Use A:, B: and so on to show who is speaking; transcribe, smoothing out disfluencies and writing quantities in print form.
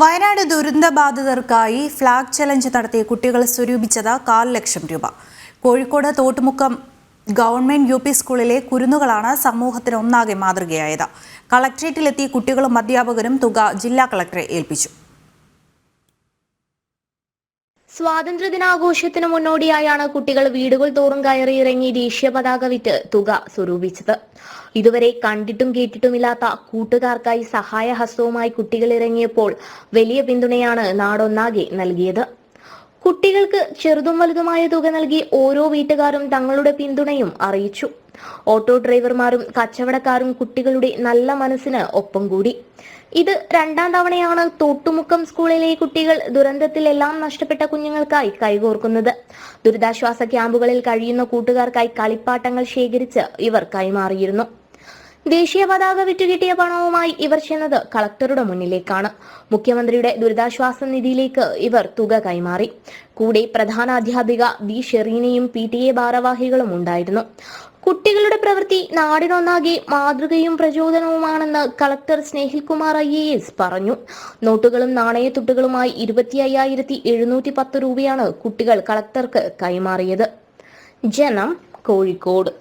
A: Wayanad ദുരന്തബാധിതർക്കായി flag challenge നടത്തിയ കുട്ടികൾ സ്വരൂപിച്ചത് 1,4 ലക്ഷം രൂപ. കോഴിക്കോട് തോട്ടുമുക്കം ഗവൺമെന്റ് UP സ്കൂളിലെ കുരുന്നുകളാണ് സമൂഹത്തിന് ഒന്നാകെ മാതൃകയായത്. കളക്ട്രേറ്റിലെത്തിയ കുട്ടികളും അധ്യാപകരും തുക ജില്ലാ കളക്ടറെ ഏൽപ്പിച്ചു.
B: സ്വാതന്ത്ര്യദിനാഘോഷത്തിന് മുന്നോടിയായാണ് കുട്ടികൾ വീടുകൾ തോറും കയറിയിറങ്ങി ദേശീയ പതാക വിറ്റ് തുക സ്വരൂപിച്ചത്. ഇതുവരെ കണ്ടിട്ടും കേട്ടിട്ടുമില്ലാത്ത കൂട്ടുകാർക്കായി സഹായഹസ്തവുമായി കുട്ടികൾ ഇറങ്ങിയപ്പോൾ വലിയ പിന്തുണയാണ് നാടൊന്നാകെ നൽകിയത്. കുട്ടികൾക്ക് ചെറുതും വലുതുമായ തുക നൽകി ഓരോ വീട്ടുകാരും തങ്ങളുടെ പിന്തുണയും അറിയിച്ചു. ഓട്ടോ ഡ്രൈവർമാരും കച്ചവടക്കാരും കുട്ടികളുടെ നല്ല മനസ്സിന് ഒപ്പം കൂടി. ഇത് രണ്ടാം തവണയാണ് തോട്ടുമുക്കം സ്കൂളിലെ കുട്ടികൾ ദുരന്തത്തിലെല്ലാം നഷ്ടപ്പെട്ട കുഞ്ഞുങ്ങൾക്കായി കൈകോർക്കുന്നത്. ദുരിതാശ്വാസ ക്യാമ്പുകളിൽ കഴിയുന്ന കൂട്ടുകാർക്കായി കളിപ്പാട്ടങ്ങൾ ശേഖരിച്ച് ഇവർ കൈമാറിയിരുന്നു. ദേശീയ പതാക വിറ്റുകിട്ടിയ പണവുമായി ഇവർ ചെന്നത് കളക്ടറുടെ മുന്നിലേക്കാണ്. മുഖ്യമന്ത്രിയുടെ ദുരിതാശ്വാസ നിധിയിലേക്ക് ഇവർ തുക കൈമാറി. കൂടെ പ്രധാന അധ്യാപിക B. ഷെറീനയും PTA ഭാരവാഹികളും ഉണ്ടായിരുന്നു. കുട്ടികളുടെ പ്രവൃത്തി നാടിനൊന്നാകെ മാതൃകയും പ്രചോദനവുമാണെന്ന് കളക്ടർ സ്നേഹിൽകുമാർ IAS പറഞ്ഞു. നോട്ടുകളും നാണയത്തുട്ടുകളുമായി 25,710 രൂപയാണ് കുട്ടികൾ കളക്ടർക്ക് കൈമാറിയത്. ജനം, കോഴിക്കോട്.